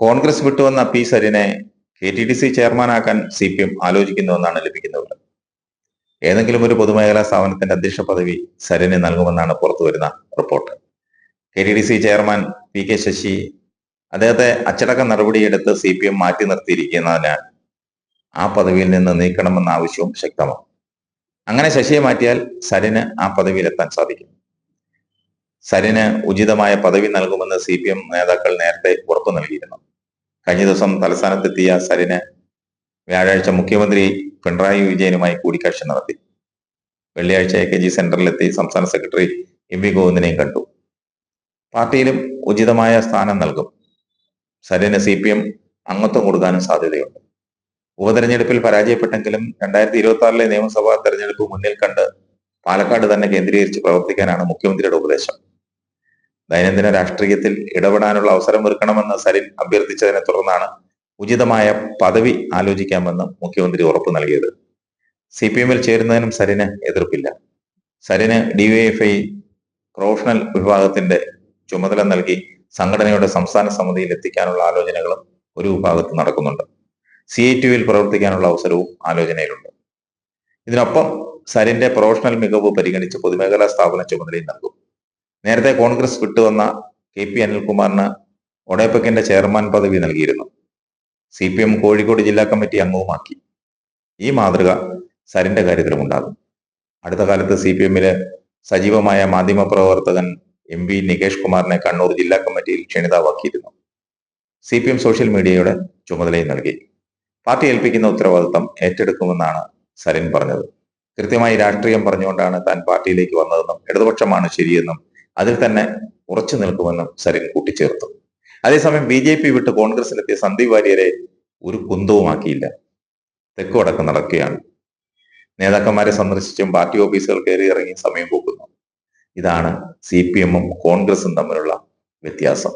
Congress വിട്ടുവന്ന P സരിനെ KTDC ചെയർമാനാക്കാൻ CPM ആലോചിക്കുന്നുവെന്നാണ് ലഭിക്കുന്ന വിവരം. ഏതെങ്കിലും ഒരു പൊതുമേഖലാ സ്ഥാപനത്തിന്റെ അധ്യക്ഷ പദവി സരിന് നൽകുമെന്നാണ് പുറത്തുവരുന്ന report. KTDC chairman PK Sasi അദ്ദേഹത്തെ അച്ചടക്ക നടപടിയെടുത്ത് CPM മാറ്റി നിർത്തിയിരിക്കുന്നതിനാൽ ആ പദവിയിൽ നിന്ന് നീക്കണമെന്ന ആവശ്യവും ശക്തമാണ്. അങ്ങനെ ശശിയെ മാറ്റിയാൽ സരിന് ആ പദവിയിലെത്താൻ സാധിക്കും. സരിന് ഉചിതമായ പദവി നൽകുമെന്ന് CPM നേതാക്കൾ നേരത്തെ ഉറപ്പു നൽകിയിരുന്നു. കഴിഞ്ഞ ദിവസം തലസ്ഥാനത്തെത്തിയ സരിന് വ്യാഴാഴ്ച മുഖ്യമന്ത്രി പിണറായി വിജയനുമായി കൂടിക്കാഴ്ച നടത്തി. വെള്ളിയാഴ്ച AKG സെന്ററിലെത്തി സംസ്ഥാന സെക്രട്ടറി MV ഗോവിന്ദനെയും കണ്ടു. പാർട്ടിയിലും ഉചിതമായ സ്ഥാനം നൽകും. സരിന് CPM അംഗത്വം കൊടുക്കാനും സാധ്യതയുണ്ട്. ഉപതെരഞ്ഞെടുപ്പിൽ പരാജയപ്പെട്ടെങ്കിലും 2026 നിയമസഭാ തെരഞ്ഞെടുപ്പ് മുന്നിൽ കണ്ട് പാലക്കാട് തന്നെ കേന്ദ്രീകരിച്ച് പ്രവർത്തിക്കാനാണ് മുഖ്യമന്ത്രിയുടെ ഉപദേശം. ദൈനംദിന രാഷ്ട്രീയത്തിൽ ഇടപെടാനുള്ള അവസരം ഒരുക്കണമെന്ന് സരിൻ അഭ്യർത്ഥിച്ചതിനെ തുടർന്നാണ് ഉചിതമായ പദവി ആലോചിക്കാമെന്ന് മുഖ്യമന്ത്രി ഉറപ്പു നൽകിയത്. CPM-ൽ ചേരുന്നതിനും സരിന് എതിർപ്പില്ല. സരിന് DYFI പ്രൊഫഷണൽ വിഭാഗത്തിന്റെ ചുമതല നൽകി സംഘടനയുടെ സംസ്ഥാന സമിതിയിൽ എത്തിക്കാനുള്ള ആലോചനകളും ഒരു വിഭാഗത്ത് നടക്കുന്നുണ്ട്. CITU-വിൽ പ്രവർത്തിക്കാനുള്ള അവസരവും ആലോചനയിലുണ്ട്. ഇതിനൊപ്പം സരിന്റെ പ്രൊഫഷണൽ മികവ് പരിഗണിച്ച് പൊതുമേഖലാ സ്ഥാപന ചുമതലയും നൽകും. നേരത്തെ കോൺഗ്രസ് വിട്ടുവന്ന KP അനിൽകുമാറിന് ഒഡേപെക്കിന്റെ ചെയർമാൻ പദവി നൽകിയിരുന്നു. CPM കോഴിക്കോട് ജില്ലാ കമ്മിറ്റി അംഗവുമാക്കി. ഈ മാതൃക സരിന്റെ കാര്യത്തിലും ഉണ്ടാകും. അടുത്ത കാലത്ത് CPM-ലെ സജീവമായ മാധ്യമ പ്രവർത്തകൻ MV നികേഷ് കുമാറിനെ കണ്ണൂർ ജില്ലാ കമ്മിറ്റിയിൽ ക്ഷണിതാവാക്കിയിരുന്നു. CPM സോഷ്യൽ മീഡിയയുടെ ചുമതലയും നൽകി. പാർട്ടി ഏൽപ്പിക്കുന്ന ഉത്തരവാദിത്തം ഏറ്റെടുക്കുമെന്നാണ് സരിൻ പറഞ്ഞത്. കൃത്യമായി രാഷ്ട്രീയം പറഞ്ഞുകൊണ്ടാണ് താൻ പാർട്ടിയിലേക്ക് വന്നതെന്നും ഇടതുപക്ഷമാണ് ശരിയെന്നും അതിൽ തന്നെ ഉറച്ചു നിൽക്കുമെന്നും സരിൻ കൂട്ടിച്ചേർത്തു. അതേസമയം BJP വിട്ട് കോൺഗ്രസിലെത്തിയ സന്ദീപ് വാര്യരെ ഒരു കുന്തവുമാക്കിയില്ല. തെക്കു വടക്ക് നടക്കുകയാണ്. നേതാക്കന്മാരെ സന്ദർശിച്ചും പാർട്ടി ഓഫീസുകൾ കയറി ഇറങ്ങി സമയം പോക്കുന്നു. ഇതാണ് CPM-ഉം കോൺഗ്രസും തമ്മിലുള്ള വ്യത്യാസം.